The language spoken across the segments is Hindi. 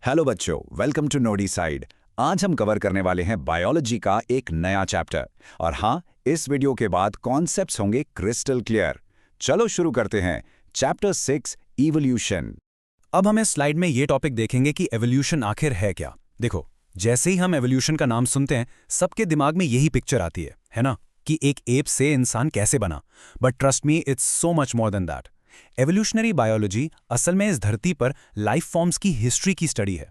हेलो बच्चों, वेलकम टू नोडी साइड। आज हम कवर करने वाले हैं बायोलॉजी का एक नया चैप्टर। और हाँ, इस वीडियो के बाद कॉन्सेप्ट्स होंगे क्रिस्टल क्लियर। चलो शुरू करते हैं। Chapter 6 evolution. अब हम इस स्लाइड में ये टॉपिक देखेंगे कि एवोल्यूशन आखिर है क्या। देखो, जैसे ही हम एवोल्यूशन का नाम सुनते हैं सबके दिमाग में यही पिक्चर आती है ना, कि एक एप से इंसान कैसे बना। But trust me, it's so much more than that. Evolutionary biology असल में इस धरती पर लाइफ फॉर्म्स की हिस्ट्री की स्टडी है।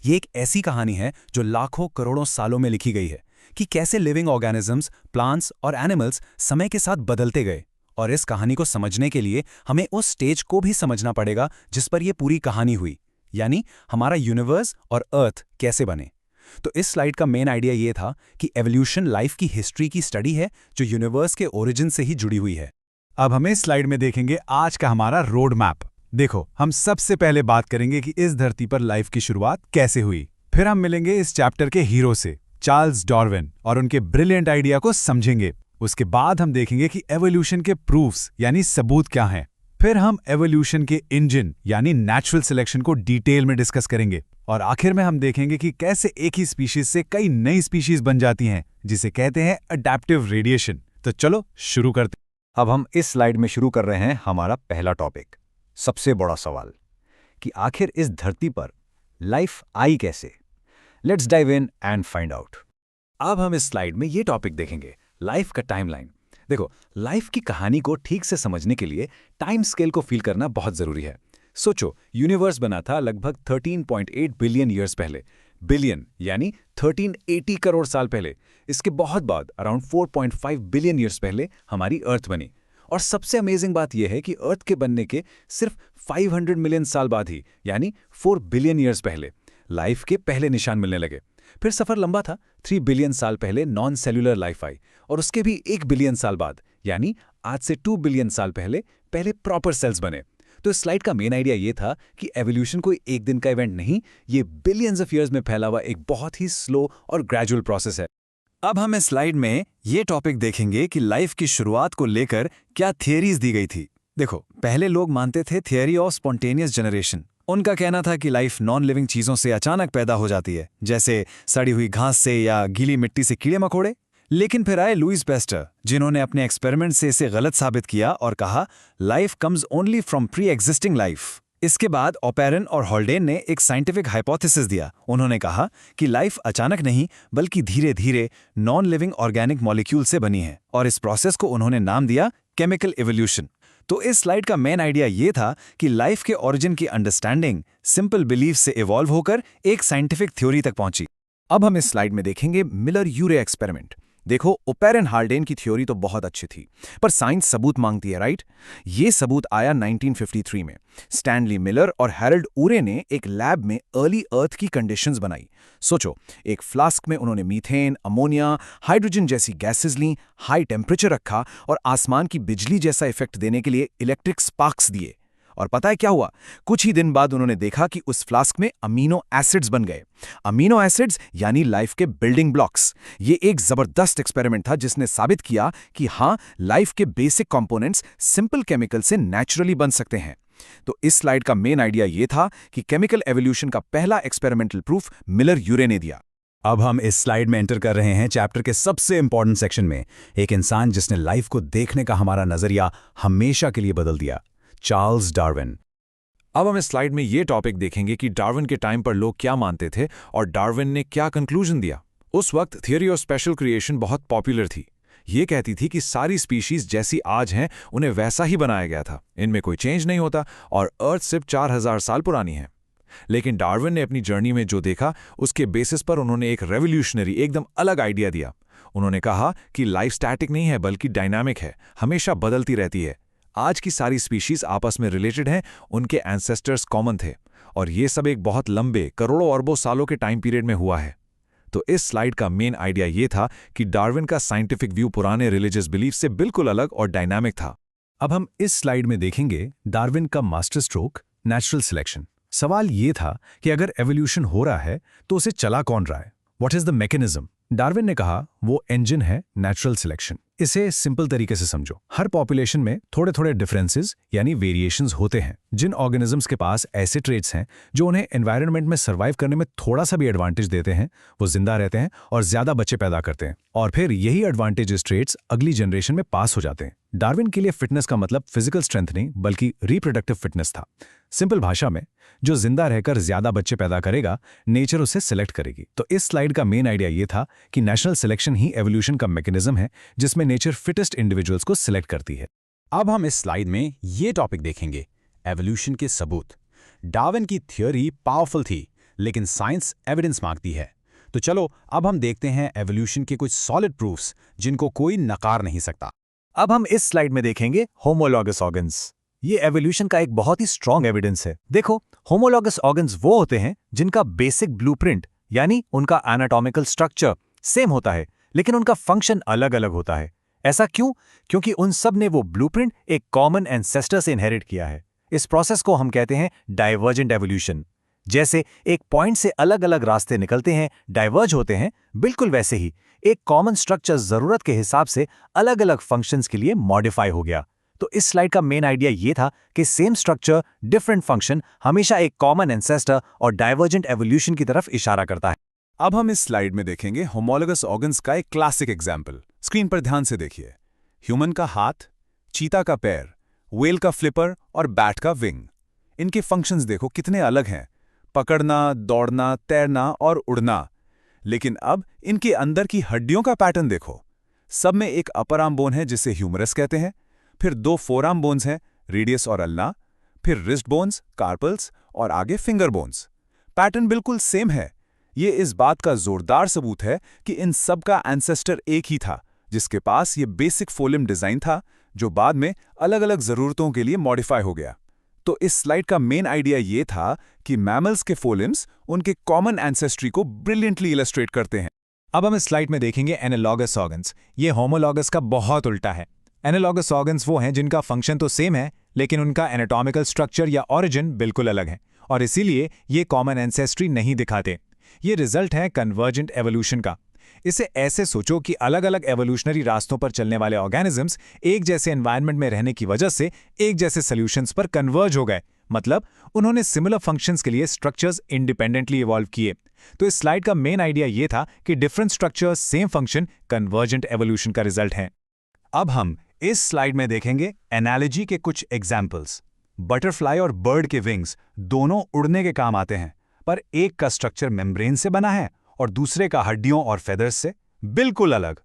ये एक ऐसी कहानी है जो लाखों करोड़ों सालों में लिखी गई है कि कैसे लिविंग ऑर्गेनिजम्स, प्लांट्स और एनिमल्स समय के साथ बदलते गए। और इस कहानी को समझने के लिए हमें उस स्टेज को भी समझना पड़ेगा जिस पर यह पूरी कहानी हुई, यानी हमारा यूनिवर्स और अर्थ कैसे बने। तो इस स्लाइड का मेन आइडिया ये था कि एवोल्यूशन लाइफ की हिस्ट्री की स्टडी है जो यूनिवर्स के ओरिजिन से ही जुड़ी हुई है। अब हम इस स्लाइड में देखेंगे आज का हमारा रोड मैप। देखो, हम सबसे पहले बात करेंगे कि इस धरती पर लाइफ की शुरुआत कैसे हुई। फिर हम मिलेंगे इस चैप्टर के हीरो से, चार्ल्स डार्विन, और उनके ब्रिलियंट आइडिया को समझेंगे। उसके बाद हम देखेंगे कि एवोल्यूशन के प्रूफ्स यानी सबूत क्या हैं। फिर हम एवोल्यूशन के इंजन यानी नेचुरल सिलेक्शन को डिटेल में डिस्कस करेंगे। और आखिर में हम देखेंगे कि कैसे एक ही स्पीशीज से कई नई स्पीशीज बन जाती हैं, जिसे कहते हैं अडैप्टिव रेडिएशन। तो चलो शुरू करते हैं। अब हम इस स्लाइड में शुरू कर रहे हैं हमारा पहला टॉपिक, सबसे बड़ा सवाल कि आखिर इस धरती पर लाइफ आई कैसे। Let's dive in and find out. अब हम इस स्लाइड में ये टॉपिक देखेंगे, लाइफ का टाइमलाइन। देखो, लाइफ की कहानी को ठीक से समझने के लिए टाइम स्केल को फील करना बहुत जरूरी है। सोचो, यूनिवर्स बना था लगभग 13.8 बिलियन ईयर्स पहले। बिलियन यानी 1380 करोड़ साल पहले। इसके बहुत बाद अराउंड 4.5 बिलियन ईयर्स पहले हमारी अर्थ बनी। और सबसे अमेजिंग बात यह है कि अर्थ के बनने के सिर्फ 500 मिलियन साल बाद ही, यानी 4 बिलियन ईयर्स पहले, लाइफ के पहले निशान मिलने लगे। फिर सफर लंबा था। 3 बिलियन साल पहले नॉन सेल्यूलर लाइफ आई, और उसके भी 1 बिलियन साल बाद, यानी आज से 2 बिलियन साल पहले प्रॉपर सेल्स बने। तो इस स्लाइड का मेन आइडिया ये था कि एवोल्यूशन कोई एक दिन का इवेंट नहीं, ये बिलियंस ऑफ ईयर्स में फैला हुआ एक बहुत ही स्लो और ग्रेजुअल प्रोसेस है। अब हम इस स्लाइड में ये टॉपिक देखेंगे कि लाइफ की शुरुआत को लेकर क्या थियरीज दी गई थी। देखो, पहले लोग मानते थे थियरी ऑफ स्पॉन्टेनियस जनरेशन। उनका कहना था कि लाइफ नॉन लिविंग चीजों से अचानक पैदा हो जाती है, जैसे सड़ी हुई घास से या गीली मिट्टी से कीड़े मकोड़े। लेकिन फिर आए लुईस पैस्टर, जिन्होंने अपने एक्सपेरिमेंट से इसे गलत साबित किया और कहा life comes only from pre existing life. इसके बाद ओपेरन और हॉल्डेन ने एक साइंटिफिक हाइपोथेसिस दिया। उन्होंने कहा कि लाइफ अचानक नहीं बल्कि धीरे धीरे नॉन लिविंग ऑर्गेनिक मॉलिक्यूल से बनी है, और इस प्रोसेस को उन्होंने नाम दिया केमिकल इवोल्यूशन। तो इस स्लाइड का मेन आइडिया ये था कि लाइफ के ओरिजिन की अंडरस्टैंडिंग सिंपल बिलीफ से इवॉल्व होकर एक साइंटिफिक थ्योरी तक पहुंची। अब हम इस स्लाइड में देखेंगे मिलर यूरे एक्सपेरिमेंट। देखो, ओपेरन हाल्डेन की थ्योरी तो बहुत अच्छी थी, पर साइंस सबूत मांगती है, राइट। ये सबूत आया 1953 में। स्टैनली मिलर और हैरोल्ड उरे ने एक लैब में अर्ली अर्थ की कंडीशंस बनाई। सोचो, एक फ्लास्क में उन्होंने मीथेन, अमोनिया, हाइड्रोजन जैसी गैसेस ली, हाई टेम्परेचर रखा और आसमान की बिजली जैसा इफेक्ट देने के लिए इलेक्ट्रिक स्पार्क्स दिए। और पता है क्या हुआ? कुछ ही दिन बाद उन्होंने देखा कि उस फ्लास्क में अमीनो एसिड्स बन गए। अमीनो एसिड्स यानी लाइफ के बिल्डिंग ब्लॉक्स। ये एक जबरदस्त एक्सपेरिमेंट था जिसने साबित किया कि हाँ, लाइफ के बेसिक कंपोनेंट्स सिंपल केमिकल से नेचुरली बन सकते हैं। तो इस स्लाइड का मेन आइडिया ये था कि केमिकल एवोल्यूशन का पहला एक्सपेरिमेंटल प्रूफ मिलर यूरे ने दिया। अब हम इस स्लाइड में एंटर कर रहे हैं चैप्टर के सबसे इंपॉर्टेंट सेक्शन में, एक इंसान जिसने लाइफ को देखने का हमारा नजरिया हमेशा के लिए बदल दिया, चार्ल्स डार्विन। अब हम इस स्लाइड में ये टॉपिक देखेंगे कि डार्विन के टाइम पर लोग क्या मानते थे और डार्विन ने क्या कंक्लूजन दिया। उस वक्त थियरी ऑफ स्पेशल क्रिएशन बहुत पॉपुलर थी। ये कहती थी कि सारी स्पीशीज जैसी आज हैं उन्हें वैसा ही बनाया गया था, इनमें कोई चेंज नहीं होता और अर्थ सिर्फ 4000 साल पुरानी है। लेकिन डार्विन ने अपनी जर्नी में जो देखा उसके बेसिस पर उन्होंने एक रेवोल्यूशनरी, एकदम अलग आइडिया दिया। उन्होंने कहा कि लाइफ स्टैटिक नहीं है बल्कि डायनामिक है, हमेशा बदलती रहती है। आज की सारी स्पीशीज आपस में रिलेटेड हैं, उनके एंसेस्टर्स कॉमन थे, और ये सब एक बहुत लंबे करोड़ों अरबों सालों के टाइम पीरियड में हुआ है। तो इस स्लाइड का मेन आइडिया ये था कि डार्विन का साइंटिफिक व्यू पुराने रिलीजियस बिलीफ से बिल्कुल अलग और डायनामिक था। अब हम इस स्लाइड में देखेंगे डार्विन का मास्टर स्ट्रोक, नेचुरल सिलेक्शन। सवाल ये था कि अगर एवोल्यूशन हो रहा है तो उसे चला कौन रहा है। What is the mechanism? Darwin ने कहा वो इंजन है नेचुरल सिलेक्शन। इसे सिंपल तरीके से समझो, हर पॉपुलेशन में थोड़े थोड़े डिफरेंसेस यानी वेरिएशंस होते हैं। जिन ऑर्गेनिजम्स के पास ऐसे ट्रेट्स हैं जो उन्हें एनवायरनमेंट में सर्वाइव करने में थोड़ा सा भी एडवांटेज देते हैं, वो जिंदा रहते हैं और ज्यादा बच्चे पैदा करते हैं, और फिर यही एडवांटेजेस ट्रेट्स अगली जनरेशन में पास हो जाते हैं। डार्विन के लिए फिटनेस का मतलब फिजिकल स्ट्रेंथ नहीं बल्कि रिप्रोडक्टिव फिटनेस था। सिंपल भाषा में, जो जिंदा रहकर ज्यादा बच्चे पैदा करेगा, नेचर उसे सिलेक्ट करेगी। तो इस स्लाइड का मेन आइडिया ये था कि नेचुरल सिलेक्शन ही एवोल्यूशन का मैकेनिज्म है जिसमें नेचर फिटेस्ट इंडिविजुअल्स को सिलेक्ट करती है। अब हम इस स्लाइड में ये टॉपिक देखेंगे, एवोल्यूशन के सबूत। डार्विन की थ्योरी पावरफुल थी, लेकिन साइंस एविडेंस मांगती है। तो चलो अब हम देखते हैं एवोल्यूशन के कुछ सॉलिड प्रूफ्स जिनको कोई नकार नहीं सकता। अब हम इस स्लाइड में देखेंगे होमोलॉगस ऑर्गन्स। ये एवोल्यूशन का एक बहुत ही स्ट्रॉन्ग एविडेंस है। देखो, होमोलॉगस ऑर्गन्स वो होते हैं जिनका बेसिक ब्लूप्रिंट यानी उनका एनाटॉमिकल स्ट्रक्चर सेम होता है, लेकिन उनका फंक्शन अलग अलग होता है। ऐसा क्यों? क्योंकि उन सब ने वो ब्लूप्रिंट एक कॉमन एंसेस्टर से इनहेरिट किया है। इस प्रोसेस को हम कहते हैं डाइवर्जेंट एवोल्यूशन। जैसे एक पॉइंट से अलग अलग रास्ते निकलते हैं, डाइवर्ज होते हैं, बिल्कुल वैसे ही एक कॉमन स्ट्रक्चर जरूरत के हिसाब से अलग अलग फंक्शंस के लिए मॉडिफाई हो गया। तो इस स्लाइड का मेन आइडिया ये था कि सेम स्ट्रक्चर डिफरेंट फंक्शन हमेशा एक कॉमन एंसेस्टर और डाइवर्जेंट एवोल्यूशन की तरफ इशारा करता है। अब हम इस स्लाइड में देखेंगे होमोलॉगस ऑर्गन्स का एक क्लासिक एग्जाम्पल। स्क्रीन पर ध्यान से देखिए, ह्यूमन का हाथ, चीता का पैर, व्हेल का फ्लिपर और बैट का विंग। इनके फंक्शंस देखो कितने अलग हैं, पकड़ना, दौड़ना, तैरना और उड़ना। लेकिन अब इनके अंदर की हड्डियों का पैटर्न देखो। सब में एक अपर आर्म बोन है जिसे ह्यूमरस कहते हैं, फिर 2 फोरआर्म बोन्स हैं, रेडियस और अल्ना, फिर रिस्ट बोन्स, कार्पल्स और आगे फिंगर बोन्स। पैटर्न बिल्कुल सेम है। ये इस बात का जोरदार सबूत है कि इन सब का एंसेस्टर एक ही था, जिसके पास ये बेसिक फोलिम डिजाइन था जो बाद में अलग अलग जरूरतों के लिए मॉडिफाई हो गया। तो इस स्लाइड का मेन आइडिया ये था कि मैमल्स के फोलिम्स उनके कॉमन एंसेस्ट्री को ब्रिलियंटली इलस्ट्रेट करते हैं। अब हम इस स्लाइड में देखेंगे एनालॉगस ऑर्गन्स। ये होमोलॉगस का बहुत उल्टा है। एनालॉगस ऑर्गन्स वो हैं जिनका फंक्शन तो सेम है, लेकिन उनका एनाटॉमिकल स्ट्रक्चर या ऑरिजिन बिल्कुल अलग है, और इसीलिए ये कॉमन एंसेस्ट्री नहीं दिखाते। ये रिजल्ट है कन्वर्जेंट एवोल्यूशन का। इसे ऐसे सोचो कि अलग अलग एवोल्यूशनरी रास्तों पर चलने वाले ऑर्गेनिजम्स एक जैसे एनवायरनमेंट में रहने की वजह से एक जैसे सॉल्यूशंस पर कन्वर्ज हो गए, मतलब उन्होंने सिमिलर फंक्शंस के लिए स्ट्रक्चर्स इंडिपेंडेंटली इवॉल्व किए। तो इस स्लाइड का मेन आइडिया ये था कि different structures same function convergent evolution का रिजल्ट है। अब हम इस स्लाइड में देखेंगे एनालॉजी के कुछ एग्जाम्पल्स। बटरफ्लाई और बर्ड के विंग्स दोनों उड़ने के काम आते हैं, पर एक का स्ट्रक्चर मेम्ब्रेन से बना है और दूसरे का हड्डियों और फेदर्स से बिल्कुल अलग।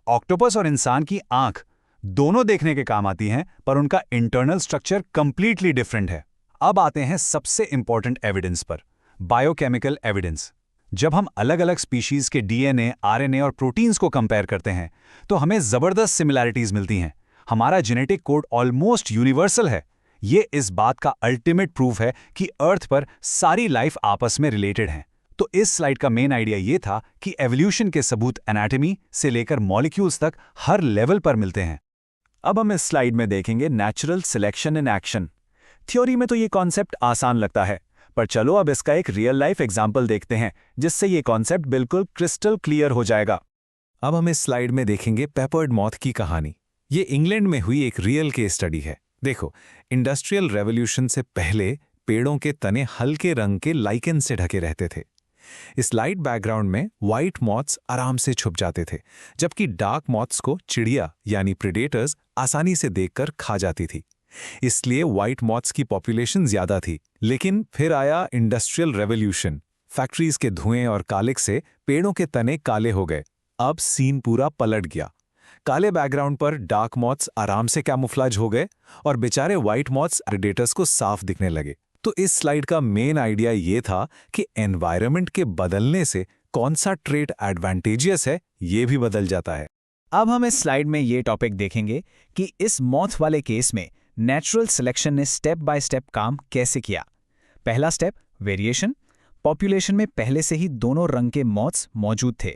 ऑक्टोपस और इंसान की आंख दोनों देखने के काम आती हैं, पर उनका इंटरनल स्ट्रक्चर कंप्लीटली डिफरेंट है। अब आते हैं सबसे इंपॉर्टेंट एविडेंस पर, बायोकेमिकल एविडेंस। जब हम अलग अलग स्पीशीज के डीएनए, आरएनए और प्रोटीन्स को कंपेयर करते हैं तो हमें जबरदस्त सिमिलैरिटीज मिलती हैं। हमारा जेनेटिक कोड ऑलमोस्ट यूनिवर्सल है। ये इस बात का अल्टीमेट प्रूफ है कि अर्थ पर सारी लाइफ आपस में रिलेटेड है। तो इस स्लाइड का मेन आइडिया ये था कि एवोल्यूशन के सबूत एनाटॉमी से लेकर मॉलिक्यूल्स तक हर लेवल पर मिलते हैं। अब हम इस स्लाइड में देखेंगे natural selection in action. Theory में तो ये कॉन्सेप्ट आसान लगता है, पर चलो अब इसका एक रियल लाइफ एग्जाम्पल देखते हैं जिससे ये कॉन्सेप्ट बिल्कुल क्रिस्टल क्लियर हो जाएगा। अब हम इस स्लाइड में देखेंगे पेपर्ड मॉथ की कहानी। ये इंग्लैंड में हुई एक रियल केस स्टडी है। देखो, इंडस्ट्रियल रेवोल्यूशन से पहले पेड़ों के तने हल्के रंग के लाइकेन से ढके रहते थे। इस लाइट बैकग्राउंड में व्हाइट मॉथ्स आराम से छुप जाते थे, जबकि डार्क मॉथ्स को चिड़िया यानी प्रेडेटर्स आसानी से देखकर खा जाती थी। इसलिए व्हाइट मॉथ्स की पॉपुलेशन ज्यादा थी। लेकिन फिर आया इंडस्ट्रियल रेवोल्यूशन। फैक्ट्रीज के धुएं और कालिक से पेड़ों के तने काले हो गए। अब सीन पूरा पलट गया। काले बैकग्राउंड पर डार्क मॉथ्स आराम से कैमोफ्लेज हो गए और बेचारे व्हाइट मॉथ्स प्रेडेटर्स को साफ दिखने लगे। तो इस स्लाइड का मेन आइडिया ये था कि एनवायरनमेंट के बदलने से कौन सा ट्रेट एडवांटेजियस है, ये भी बदल जाता है। अब हम इस स्लाइड में ये टॉपिक देखेंगे कि इस मॉथ वाले केस में नेचुरल सिलेक्शन ने स्टेप बाय स्टेप काम कैसे किया। पहला स्टेप, वेरिएशन। पॉपुलेशन में पहले से ही दोनों रंग के मॉथ्स मौजूद थे।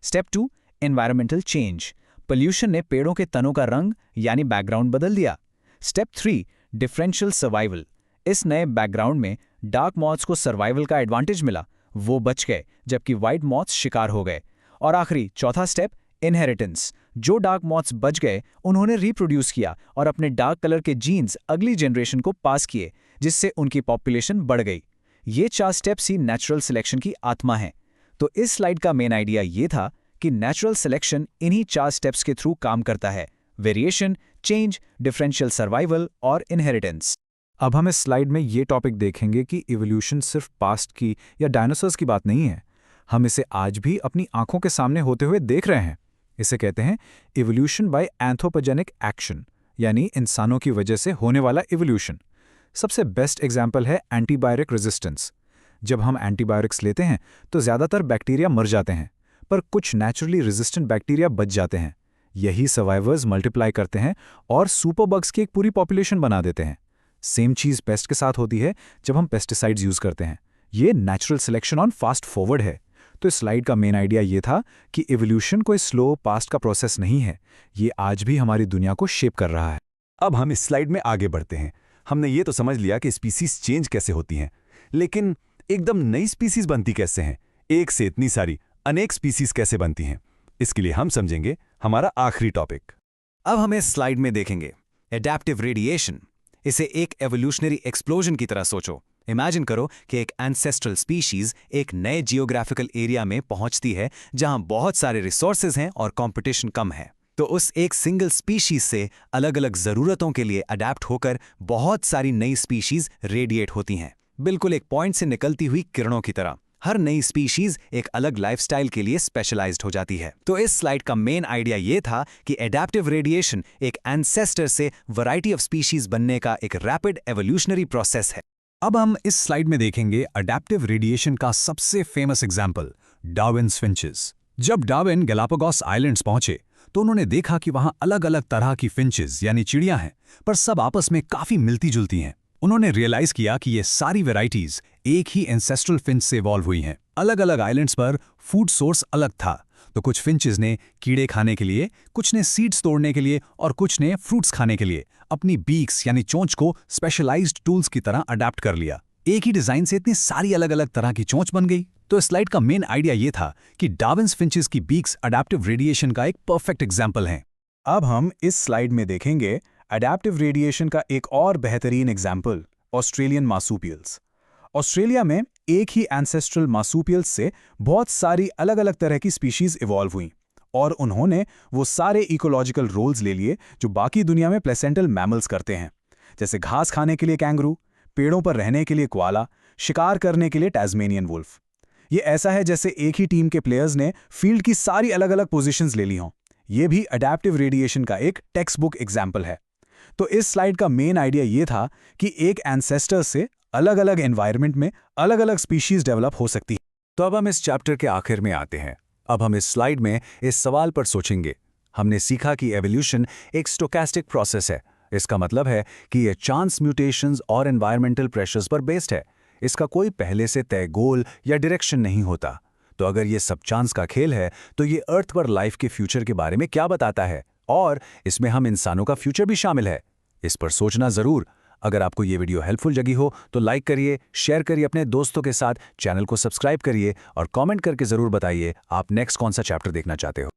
Step 2, environmental change. पोल्यूशन ने पेड़ों के तनों का रंग यानी बैकग्राउंड बदल दिया। Step 3, differential survival. इस नए बैकग्राउंड में डार्क मॉथ्स को सर्वाइवल का एडवांटेज मिला, वो बच गए, जबकि व्हाइट मॉथ्स शिकार हो गए। और आखिरी चौथा स्टेप, इनहेरिटेंस। जो डार्क मॉथ्स बच गए उन्होंने रिप्रोड्यूस किया और अपने डार्क कलर के जीन्स अगली जनरेशन को पास किए, जिससे उनकी पॉपुलेशन बढ़ गई। ये 4 स्टेप्स ही नेचुरल सिलेक्शन की आत्मा हैं। तो इस स्लाइड का मेन आइडिया ये था कि नेचुरल सिलेक्शन इन्हीं 4 स्टेप्स के थ्रू काम करता है: वेरिएशन, चेंज, डिफरेंशियल सर्वाइवल और इनहेरिटेंस। अब हम इस स्लाइड में ये टॉपिक देखेंगे कि इवोल्यूशन सिर्फ पास्ट की या डायनासोर्स की बात नहीं है। हम इसे आज भी अपनी आंखों के सामने होते हुए देख रहे हैं। इसे कहते हैं इवोल्यूशन बाय एंथ्रोपोजेनिक एक्शन, यानी इंसानों की वजह से होने वाला इवोल्यूशन। सबसे बेस्ट एग्जाम्पल है एंटीबायोटिक रेजिस्टेंस। जब हम एंटीबायोटिक्स लेते हैं तो ज़्यादातर बैक्टीरिया मर जाते हैं, पर कुछ नेचुरली रेजिस्टेंट बैक्टीरिया बच जाते हैं। यही सर्वाइवर्स मल्टीप्लाई करते हैं और सुपरबग्स की एक पूरी पॉपुलेशन बना देते हैं। सेम चीज़ पेस्ट के साथ होती है जब हम पेस्टिसाइड्स यूज़ करते हैं। ये natural selection on fast forward है। तो इस स्लाइड का मेन आइडिया ये था कि इवोल्यूशन कोई स्लो पास्ट का प्रोसेस नहीं है, ये आज भी हमारी दुनिया को शेप कर रहा है। अब हम इस स्लाइड में आगे बढ़ते हैं। हमने ये तो समझ लिया कि स्पीसीज चेंज कैसे होती हैं, लेकिन एकदम नई स्पीसीज बनती कैसे हैं? एक से इतनी सारी अनेक स्पीसीज कैसे बनती हैं? इसके लिए हम समझेंगे हमारा आखिरी टॉपिक। अब हम इस स्लाइड में देखेंगे एडैप्टिव रेडिएशन। इसे एक एवोल्यूशनरी एक्सप्लोजन की तरह सोचो। इमेजिन करो कि एक एंसेस्ट्रल स्पीशीज एक नए जियोग्राफिकल एरिया में पहुंचती है जहां बहुत सारे रिसोर्सेज हैं और कंपटीशन कम है। तो उस एक सिंगल स्पीशीज से अलग अलग ज़रूरतों के लिए अडैप्ट होकर बहुत सारी नई स्पीशीज रेडिएट होती हैं, बिल्कुल एक पॉइंट से निकलती हुई किरणों की तरह। हर नई स्पीशीज एक अलग लाइफस्टाइल के लिए स्पेशलाइज्ड हो जाती है। तो इस स्लाइड का मेन आइडिया ये था कि एडैप्टिव रेडिएशन एक एंसेस्टर से वैरायटी ऑफ स्पीशीज बनने का एक रैपिड एवोल्यूशनरी प्रोसेस है। अब हम इस स्लाइड में देखेंगे अडैप्टिव रेडिएशन का सबसे फेमस एग्जाम्पल, डार्विन्स फिंचेस। जब डार्विन गैलापागोस आइलैंड्स पहुंचे तो उन्होंने देखा कि वहां अलग अलग तरह की फिंचेस यानी चिड़ियां हैं, पर सब आपस में काफी मिलती जुलती हैं। उन्होंने रियलाइज किया कि ये सारी वैरायटीज एक ही एंसेस्ट्रल फिंच से इवॉल्व हुई हैं। अलग अलग आइलैंड्स पर फूड सोर्स अलग था, तो कुछ फिंचेस ने कीड़े खाने के लिए, कुछ ने सीड्स तोड़ने के लिए और कुछ ने फ्रूट्स खाने के लिए अपनी बीक्स यानी चोंच को स्पेशलाइज्ड टूल्स की तरह अडैप्ट कर लिया। एक ही डिजाइन से इतनी सारी अलग अलग तरह की चोंच बन गई। तो इस स्लाइड का मेन आइडिया ये था कि डार्विन्स फिंचेस की बीक्स अडैप्टिव रेडिएशन का एक परफेक्ट एग्जाम्पल हैं। अब हम इस स्लाइड में देखेंगे अडैप्टिव रेडिएशन का एक और बेहतरीन एग्जाम्पल, ऑस्ट्रेलियन मार्सूपियल्स। ऑस्ट्रेलिया में एक ही एंसेस्ट्रल मार्सूपियल्स से बहुत सारी अलग अलग तरह की स्पीशीज इवॉल्व हुई और उन्होंने वो सारे इकोलॉजिकल रोल्स ले लिए जो बाकी दुनिया में प्लेसेंटल मैमल्स करते हैं, जैसे घास खाने के लिए कैंगरू, पेड़ों पर रहने के लिए कोआला, शिकार करने के लिए टैस्मेनियन वुल्फ। ये ऐसा है जैसे एक ही टीम के प्लेयर्स ने फील्ड की सारी अलग अलग पोजीशंस ले ली हों। ये भी अडैप्टिव रेडिएशन का एक टेक्स्ट बुक एग्जाम्पल है। तो इस स्लाइड का मेन आइडिया ये था कि एक एंसेस्टर से अलग अलग एनवायरनमेंट में अलग अलग स्पीशीज डेवलप हो सकती है। तो अब हम इस चैप्टर के आखिर में आते हैं। अब हम इस स्लाइड में इस सवाल पर सोचेंगे। हमने सीखा कि एवोल्यूशन एक स्टोकेस्टिक प्रोसेस है। इसका मतलब है कि ये चांस म्यूटेशंस और एनवायरमेंटल प्रेशर्स पर बेस्ड है। इसका कोई पहले से तय गोल या डायरेक्शन नहीं होता। तो अगर ये सब चांस का खेल है तो ये अर्थ पर लाइफ के फ्यूचर के बारे में क्या बताता है, और इसमें हम इंसानों का फ्यूचर भी शामिल है। इस पर सोचना जरूर। अगर आपको ये वीडियो हेल्पफुल लगी हो तो लाइक करिए, शेयर करिए अपने दोस्तों के साथ, चैनल को सब्सक्राइब करिए और कमेंट करके जरूर बताइए आप नेक्स्ट कौन सा चैप्टर देखना चाहते हो।